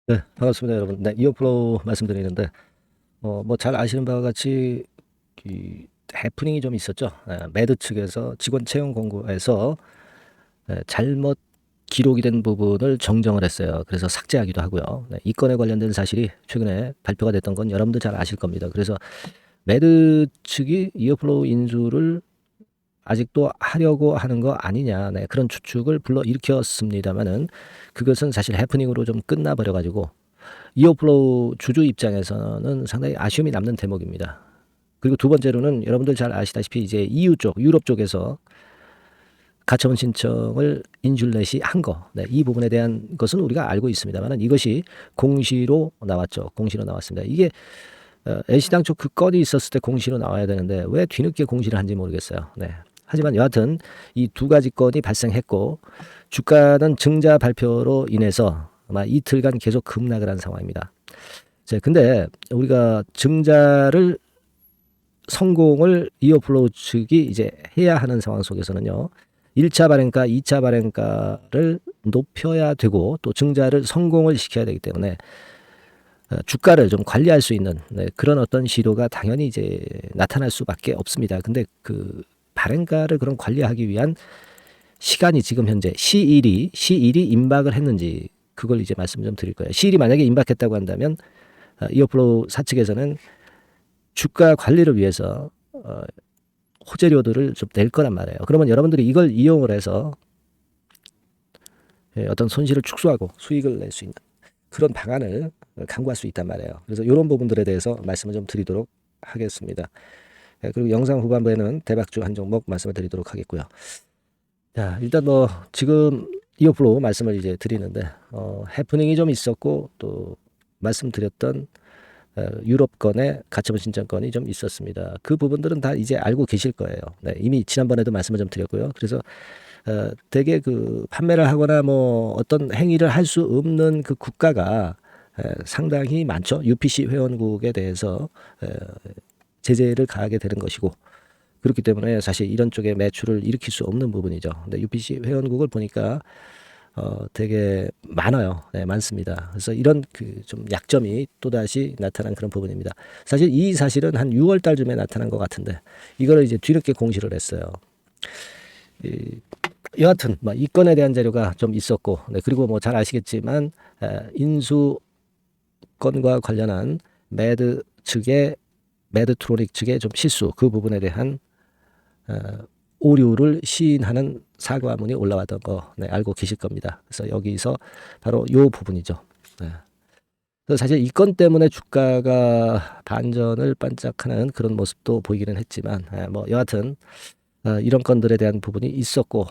네, 반갑습니다, 여러분. 네, 이어플로우 말씀드리는데, 뭐 잘 아시는 바와 같이 이 해프닝이 좀 있었죠. 매드 측에서 직원 채용 공고에서 잘못 기록이 된 부분을 정정을 했어요. 그래서 삭제하기도 하고요. 네, 이 건에 관련된 사실이 최근에 발표가 됐던 건 여러분도 잘 아실 겁니다. 그래서 매드 측이 이어플로우 인수를 아직도 하려고 하는 거 아니냐, 네, 그런 추측을 불러일으켰습니다만은 그것은 사실 해프닝으로 좀 끝나버려가지고 이어플로우 주주 입장에서는 상당히 아쉬움이 남는 대목입니다. 그리고 두 번째로는 여러분들 잘 아시다시피 이제 EU 쪽, 유럽 쪽에서 가처분 신청을 인슐렛이 한 거, 네, 이 부분에 대한 것은 우리가 알고 있습니다만 이것이 공시로 나왔죠. 공시로 나왔습니다. 이게 LC당 쪽 그 건이 있었을 때 공시로 나와야 되는데 왜 뒤늦게 공시를 한지 모르겠어요. 네. 하지만 여하튼 이 두 가지 건이 발생했고 주가는 증자 발표로 인해서 아마 이틀간 계속 급락을 한 상황입니다. 자, 근데 우리가 증자를 성공을 이어플로우 측이 이제 해야 하는 상황 속에서는요. 1차 발행가, 2차 발행가를 높여야 되고 또 증자를 성공을 시켜야 되기 때문에 주가를 좀 관리할 수 있는 그런 어떤 시도가 당연히 이제 나타날 수밖에 없습니다. 근데 그 발행가를 그런 관리하기 위한 시간이 지금 현재 시일이 임박을 했는지 그걸 이제 말씀 좀 드릴 거예요. 시일이 만약에 임박했다고 한다면 이어플로우 사측에서는 주가 관리를 위해서 호재료들을 좀 낼 거란 말이에요. 그러면 여러분들이 이걸 이용을 해서 어떤 손실을 축소하고 수익을 낼 수 있는 그런 방안을 강구할 수 있단 말이에요. 그래서 이런 부분들에 대해서 말씀을 좀 드리도록 하겠습니다. 그리고 영상 후반부에는 대박주 한 종목 말씀을 드리도록 하겠고요. 자, 일단 뭐 지금 이어플로우 말씀을 이제 드리는데 해프닝이 좀 있었고 또 말씀드렸던 유럽권의 가처분 신청권이 좀 있었습니다. 그 부분들은 다 이제 알고 계실 거예요. 네, 이미 지난번에도 말씀을 좀 드렸고요. 그래서 되게 그 판매를 하거나 뭐 어떤 행위를 할 수 없는 그 국가가 상당히 많죠. UPC 회원국에 대해서 제재를 가하게 되는 것이고 그렇기 때문에 사실 이런 쪽에 매출을 일으킬 수 없는 부분이죠. 근데 UPC 회원국을 보니까 되게 많아요. 네, 많습니다. 그래서 이런 그 좀 약점이 또다시 나타난 그런 부분입니다. 사실 이 사실은 한 6월 달쯤에 나타난 것 같은데 이거를 이제 뒤늦게 공시를 했어요. 여하튼 뭐 이 건에 대한 자료가 좀 있었고, 네, 그리고 뭐 잘 아시겠지만 인수 건과 관련한 매드 측의 매드트로닉 측의 좀 실수 그 부분에 대한 오류를 시인하는 사과문이 올라왔던 거 네, 알고 계실 겁니다. 그래서 여기서 바로 요 부분이죠. 네. 그래서 사실 이 건 때문에 주가가 반전을 반짝하는 그런 모습도 보이기는 했지만 뭐 여하튼 이런 건들에 대한 부분이 있었고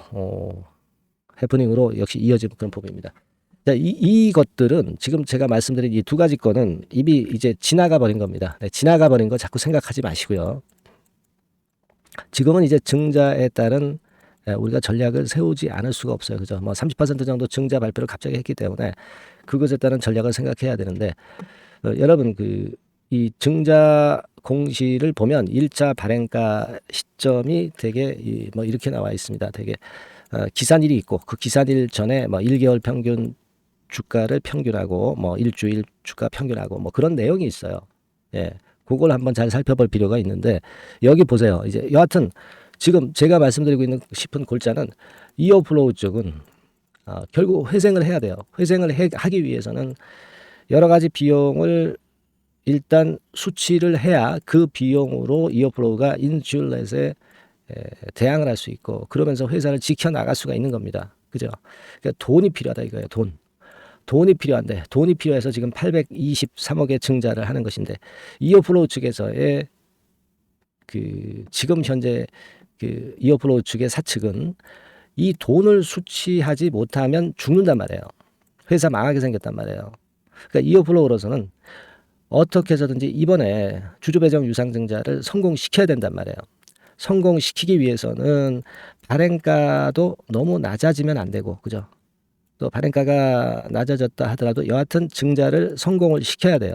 해프닝으로 역시 이어진 그런 부분입니다. 자, 이것들은 지금 제가 말씀드린 이 두 가지 건은 이미 이제 지나가 버린 겁니다. 네, 지나가 버린 거 자꾸 생각하지 마시고요. 지금은 이제 증자에 따른 우리가 전략을 세우지 않을 수가 없어요. 그죠? 뭐 30% 정도 증자 발표를 갑자기 했기 때문에 그것에 따른 전략을 생각해야 되는데 여러분 이 증자 공시를 보면 1차 발행가 시점이 되게 뭐 이렇게 나와 있습니다. 되게 기산일이 있고 그 기산일 전에 뭐 1개월 평균 주가를 평균하고 뭐 일주일 주가 평균하고 뭐 그런 내용이 있어요. 예. 그걸 한번 잘 살펴볼 필요가 있는데 여기 보세요. 이제 여하튼 지금 제가 말씀드리고 있는 싶은 골자는 이어플로우 쪽은 결국 회생을 해야 돼요. 회생을 하기 위해서는 여러 가지 비용을 일단 수치를 해야 그 비용으로 이어플로우가 인슐렛에 대항을 할 수 있고 그러면서 회사를 지켜나갈 수가 있는 겁니다. 그죠? 그러니까 돈이 필요하다 이거예요. 돈이 필요한데 돈이 필요해서 지금 823억의 증자를 하는 것인데 이어플로우 측에서의 그 지금 현재 그 이어플로우 측의 사측은 이 돈을 수취하지 못하면 죽는단 말이에요. 회사 망하게 생겼단 말이에요. 그러니까 이어플로우로서는 어떻게 해서든지 이번에 주주 배정 유상증자를 성공시켜야 된단 말이에요. 성공시키기 위해서는 발행가도 너무 낮아지면 안 되고, 그죠? 또 발행가가 낮아졌다 하더라도 여하튼 증자를 성공을 시켜야 돼요.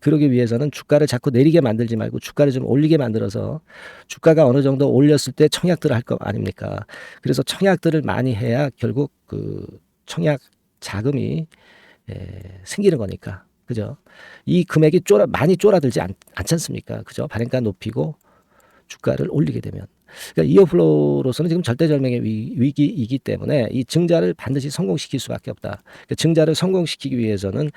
그러기 위해서는 주가를 자꾸 내리게 만들지 말고 주가를 좀 올리게 만들어서 주가가 어느 정도 올렸을 때 청약들을 할 거 아닙니까? 그래서 청약들을 많이 해야 결국 그 청약 자금이 생기는 거니까. 그죠? 이 금액이 많이 쫄아들지 않지 않습니까? 그죠? 발행가 높이고 주가를 올리게 되면. 그러니까 이어플로우로서는 지금 절대절명의 위기이기 때문에 이 증자를 반드시 성공시킬 수밖에 없다. 그러니까 증자를 성공시키기 위해서는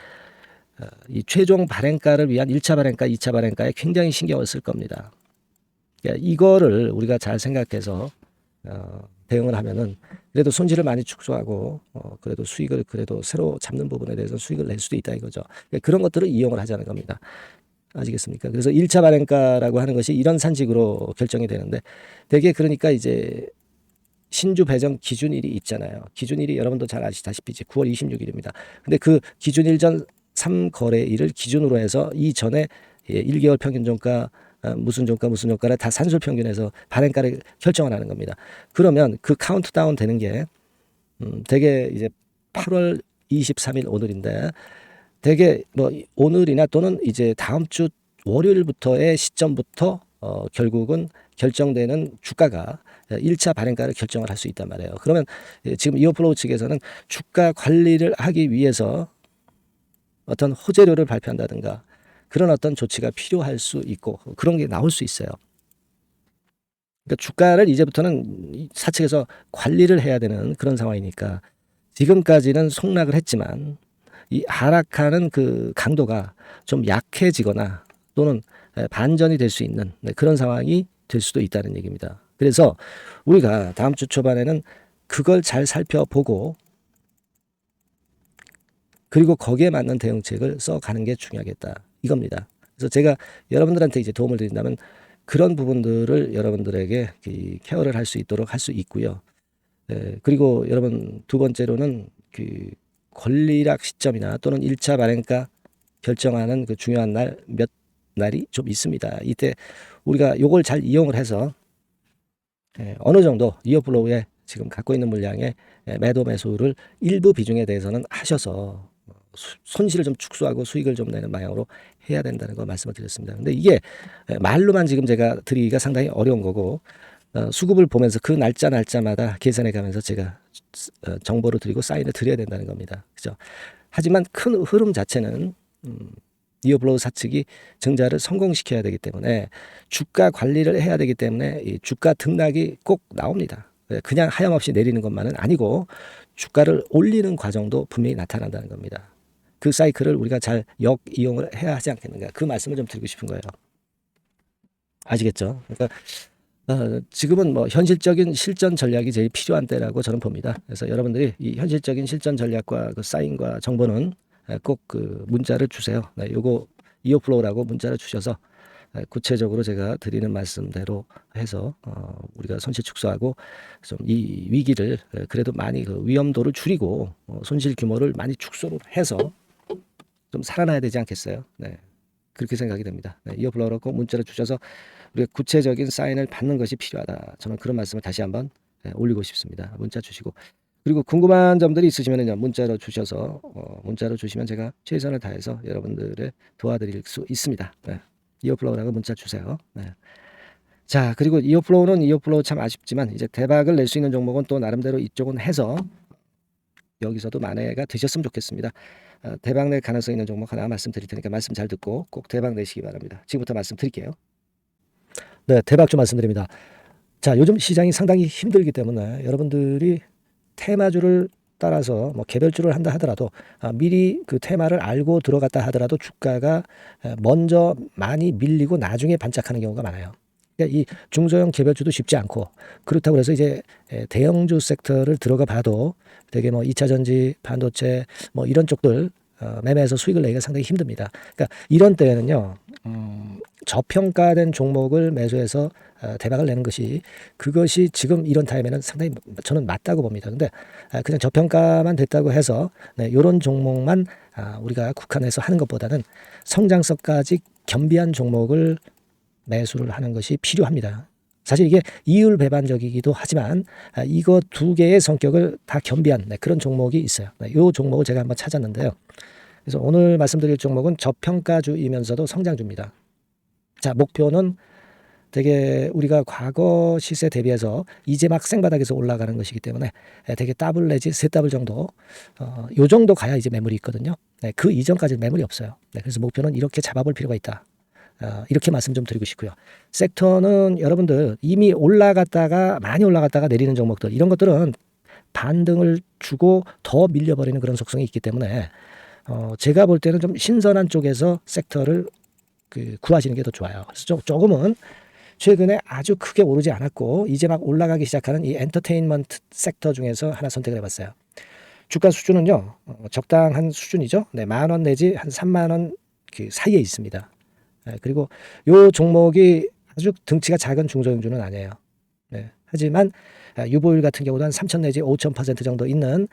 이 최종 발행가를 위한 1차 발행가, 2차 발행가에 굉장히 신경을 쓸 겁니다. 그러니까 이거를 우리가 잘 생각해서 대응을 하면은 그래도 손실을 많이 축소하고 그래도 수익을 그래도 새로 잡는 부분에 대해서 수익을 낼 수도 있다 이거죠. 그러니까 그런 것들을 이용을 하자는 겁니다. 아시겠습니까? 그래서 1차 발행가라고 하는 것이 이런 산식으로 결정이 되는데 대개 그러니까 이제 신주 배정 기준일이 있잖아요. 기준일이 여러분도 잘 아시다시피 이제 9월 26일입니다. 근데 그 기준일 전 3거래일을 기준으로 해서 이전에 1개월 평균 종가 무슨 종가를 다 산술 평균해서 발행가를 결정을 하는 겁니다. 그러면 그 카운트다운 되는 게 대개 이제 8월 23일 오늘인데 대개 뭐 오늘이나 또는 이제 다음 주 월요일부터의 시점부터 결국은 결정되는 주가가 1차 발행가를 결정을 할 수 있단 말이에요. 그러면 지금 이어플로우 측에서는 주가 관리를 하기 위해서 어떤 호재료를 발표한다든가 그런 어떤 조치가 필요할 수 있고 그런 게 나올 수 있어요. 그러니까 주가를 이제부터는 사측에서 관리를 해야 되는 그런 상황이니까 지금까지는 속락을 했지만 이 하락하는 그 강도가 좀 약해지거나 또는 반전이 될 수 있는 그런 상황이 될 수도 있다는 얘기입니다. 그래서 우리가 다음 주 초반에는 그걸 잘 살펴보고 그리고 거기에 맞는 대응책을 써가는 게 중요하겠다 이겁니다. 그래서 제가 여러분들한테 이제 도움을 드린다면 그런 부분들을 여러분들에게 케어를 할 수 있도록 할 수 있고요. 그리고 여러분 두 번째로는 그 권리락 시점이나 또는 1차 발행가 결정하는 그 중요한 날 몇 날이 좀 있습니다. 이때 우리가 요걸 잘 이용을 해서 어느 정도 이어플로우에 지금 갖고 있는 물량의 매도 매수를 일부 비중에 대해서는 하셔서 손실을 좀 축소하고 수익을 좀 내는 방향으로 해야 된다는 거 말씀을 드렸습니다. 근데 이게 말로만 지금 제가 드리기가 상당히 어려운 거고 수급을 보면서 그 날짜마다 계산해 가면서 제가 정보를 드리고 사인을 드려야 된다는 겁니다. 그죠? 하지만 큰 흐름 자체는 이어플로우 사측이 증자를 성공시켜야 되기 때문에 주가 관리를 해야 되기 때문에 이 주가 등락이 꼭 나옵니다. 그냥 하염없이 내리는 것만은 아니고 주가를 올리는 과정도 분명히 나타난다는 겁니다. 그 사이클을 우리가 잘 역이용을 해야 하지 않겠는가 그 말씀을 좀 드리고 싶은 거예요. 아시겠죠? 그러니까 지금은 뭐 현실적인 실전 전략이 제일 필요한 때라고 저는 봅니다. 그래서 여러분들이 이 현실적인 실전 전략과 그 사인과 정보는 꼭 그 문자를 주세요. 네, 요거 이어플로우라고 문자를 주셔서 구체적으로 제가 드리는 말씀대로 해서 우리가 손실 축소하고 좀 이 위기를 그래도 많이 그 위험도를 줄이고 손실 규모를 많이 축소를 해서 좀 살아나야 되지 않겠어요? 네. 그렇게 생각이 됩니다. 네, 이어플로우로 꼭 문자를 주셔서 우리가 구체적인 사인을 받는 것이 필요하다. 저는 그런 말씀을 다시 한번 올리고 싶습니다. 문자 주시고 그리고 궁금한 점들이 있으시면요 문자로 주셔서 문자로 주시면 제가 최선을 다해서 여러분들의 도와드릴 수 있습니다. 네. 이어플로우라고 문자 주세요. 네. 자 그리고 이어플로우는 이어플로우 참 아쉽지만 이제 대박을 낼 수 있는 종목은 또 나름대로 이쪽은 해서 여기서도 만회가 되셨으면 좋겠습니다. 대박 낼 가능성 있는 종목 하나 말씀드릴 테니까 말씀 잘 듣고 꼭 대박 내시기 바랍니다. 지금부터 말씀드릴게요. 네, 대박 좀 말씀드립니다. 자, 요즘 시장이 상당히 힘들기 때문에 여러분들이 테마주를 따라서 뭐 개별주를 한다 하더라도 미리 그 테마를 알고 들어갔다 하더라도 주가가 먼저 많이 밀리고 나중에 반짝하는 경우가 많아요. 그러니까 이 중소형 개별주도 쉽지 않고 그렇다고 해서 이제 대형주 섹터를 들어가 봐도 되게 뭐 2차 전지, 반도체 뭐 이런 쪽들 매매해서 수익을 내기가 상당히 힘듭니다. 그러니까 이런 때에는요. 저평가된 종목을 매수해서 대박을 내는 것이 그것이 지금 이런 타임에는 상당히 저는 맞다고 봅니다. 근데 그냥 저평가만 됐다고 해서 이런 종목만 우리가 국한해서 하는 것보다는 성장성까지 겸비한 종목을 매수를 하는 것이 필요합니다. 사실 이게 이율 배반적이기도 하지만 이거 두 개의 성격을 다 겸비한 그런 종목이 있어요. 이 종목을 제가 한번 찾았는데요. 그래서 오늘 말씀드릴 종목은 저평가주이면서도 성장주입니다. 자, 목표는 되게 우리가 과거 시세 대비해서 이제 막 생바닥에서 올라가는 것이기 때문에 되게 더블 내지 세 더블 정도 요 정도 가야 이제 매물이 있거든요. 네, 그 이전까지는 매물이 없어요. 네, 그래서 목표는 이렇게 잡아볼 필요가 있다. 이렇게 말씀 좀 드리고 싶고요. 섹터는 여러분들 이미 올라갔다가 많이 올라갔다가 내리는 종목들 이런 것들은 반등을 주고 더 밀려버리는 그런 속성이 있기 때문에 제가 볼 때는 좀 신선한 쪽에서 섹터를 구하시는 게 더 좋아요. 그래서 조금은 최근에 아주 크게 오르지 않았고 이제 막 올라가기 시작하는 이 엔터테인먼트 sek터 중에서 하나 선택을 해봤어요. 주가 수준은요 적당한 수준이죠. 네, 10,000원 내지 한 30,000원 그 사이에 있습니다. 네, 그리고 요 종목이 아주 등치가 작은 중소형주는 아니에요. 네, 하지만 유보율 같은 경우도 한 3,000 내지 5,000% 정도 있는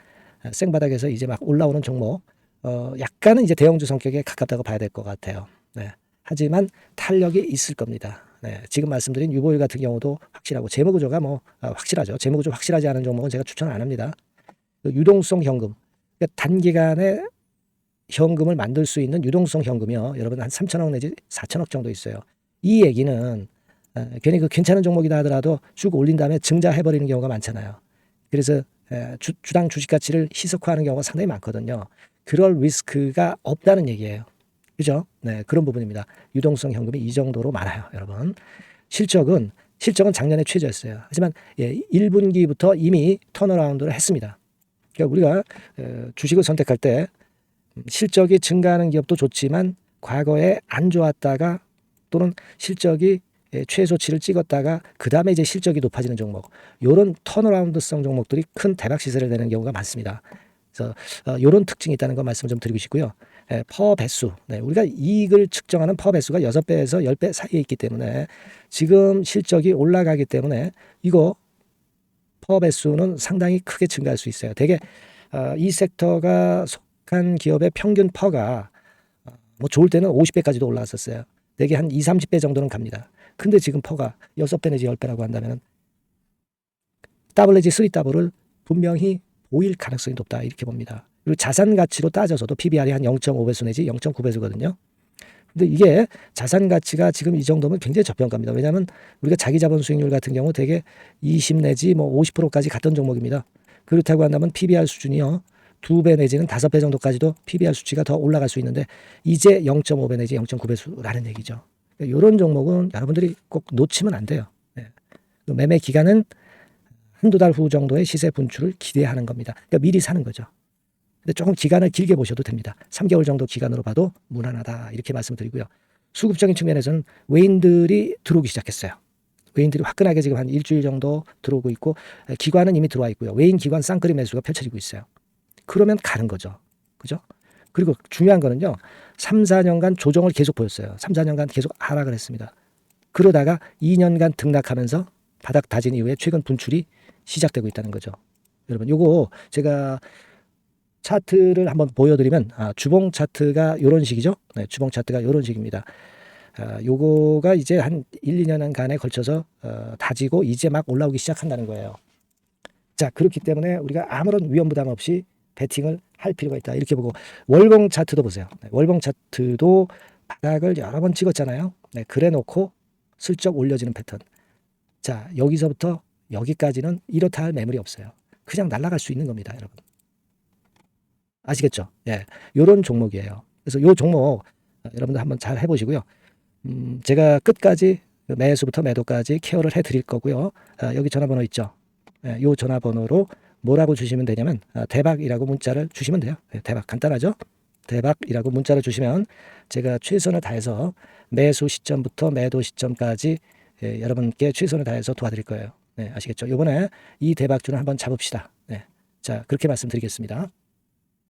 생바닥에서 이제 막 올라오는 종목 약간은 이제 대형주 성격에 가깝다고 봐야 될 것 같아요. 네, 하지만 탄력이 있을 겁니다. 네, 지금 말씀드린 유보율 같은 경우도 확실하고 재무구조가 확실하죠. 재무구조 확실하지 않은 종목은 제가 추천 안 합니다. 유동성 현금, 그러니까 단기간에 현금을 만들 수 있는 유동성 현금이요. 여러분 한 3,000억 내지 4,000억 정도 있어요. 이 얘기는 괜히 그 괜찮은 종목이다 하더라도 쭉 올린 다음에 증자해버리는 경우가 많잖아요. 그래서 주당 주식 가치를 희석화하는 경우가 상당히 많거든요. 그럴 리스크가 없다는 얘기예요. 그죠? 네, 그런 부분입니다. 유동성 현금이 이 정도로 많아요, 여러분. 실적은 작년에 최저였어요. 하지만 1분기부터 이미 턴어라운드를 했습니다. 그러니까 우리가 주식을 선택할 때 실적이 증가하는 기업도 좋지만 과거에 안 좋았다가 또는 실적이 최소치를 찍었다가 그 다음에 이제 실적이 높아지는 종목, 이런 턴어라운드성 종목들이 큰 대박 시세를 내는 경우가 많습니다. 그래서 이런 특징이 있다는 거 말씀을 좀 드리고 싶고요. 퍼 배수, 네, 우리가 이익을 측정하는 퍼 배수가 6배에서 10배 사이에 있기 때문에 지금 실적이 올라가기 때문에 이거 퍼 배수는 상당히 크게 증가할 수 있어요. 되게 이 섹터가 속한 기업의 평균 퍼가 뭐 좋을 때는 50배까지도 올라왔었어요. 되게 한 20, 30배 정도는 갑니다. 근데 지금 퍼가 6배 내지 10배라고 한다면 더블 내지 3더블을 분명히 보일 가능성이 높다 이렇게 봅니다. 그리고 자산 가치로 따져서도 PBR이 한 0.5배수 내지 0.9배수거든요. 근데 이게 자산 가치가 지금 이 정도면 굉장히 저평가입니다. 왜냐하면 우리가 자기 자본 수익률 같은 경우 되게 20 내지 뭐 50%까지 갔던 종목입니다. 그렇다고 한다면 PBR 수준이요 2배 내지는 5배 정도까지도 PBR 수치가 더 올라갈 수 있는데 이제 0.5배 내지 0.9배수라는 얘기죠. 이런 종목은 여러분들이 꼭 놓치면 안 돼요. 매매 기간은 한두 달 후 정도의 시세 분출을 기대하는 겁니다. 그러니까 미리 사는 거죠. 근데 조금 기간을 길게 보셔도 됩니다. 3개월 정도 기간으로 봐도 무난하다 이렇게 말씀드리고요. 수급적인 측면에서는 외인들이 들어오기 시작했어요. 외인들이 화끈하게 지금 한 일주일 정도 들어오고 있고 기관은 이미 들어와 있고요. 외인 기관 쌍끌이 매수가 펼쳐지고 있어요. 그러면 가는 거죠. 그죠? 그리고 중요한 거는요. 3, 4년간 조정을 계속 보였어요. 3, 4년간 계속 하락을 했습니다. 그러다가 2년간 등락하면서 바닥 다진 이후에 최근 분출이 시작되고 있다는 거죠. 여러분 요거 제가 차트를 한번 보여드리면 주봉 차트가 이런 식이죠. 네, 주봉 차트가 이런 식입니다. 요거가 이제 한 1, 2년간에 걸쳐서 다지고 이제 막 올라오기 시작한다는 거예요. 자, 그렇기 때문에 우리가 아무런 위험 부담 없이 베팅을 할 필요가 있다. 이렇게 보고 월봉 차트도 보세요. 네, 월봉 차트도 바닥을 여러 번 찍었잖아요. 네, 그래 놓고 슬쩍 올려지는 패턴. 자, 여기서부터 여기까지는 이렇다 할 매물이 없어요. 그냥 날아갈 수 있는 겁니다, 여러분. 아시겠죠? 예, 요런 종목이에요. 그래서 요 종목 여러분들 한번 잘 해보시고요. 제가 끝까지 매수부터 매도까지 케어를 해드릴 거고요. 여기 전화번호 있죠? 예, 요 전화번호로 뭐라고 주시면 되냐면 대박이라고 문자를 주시면 돼요. 예, 대박 간단하죠? 대박이라고 문자를 주시면 제가 최선을 다해서 매수 시점부터 매도 시점까지 여러분께 최선을 다해서 도와드릴 거예요. 네, 아시겠죠? 이번에 이 대박주는 한번 잡읍시다. 네, 자 그렇게 말씀드리겠습니다.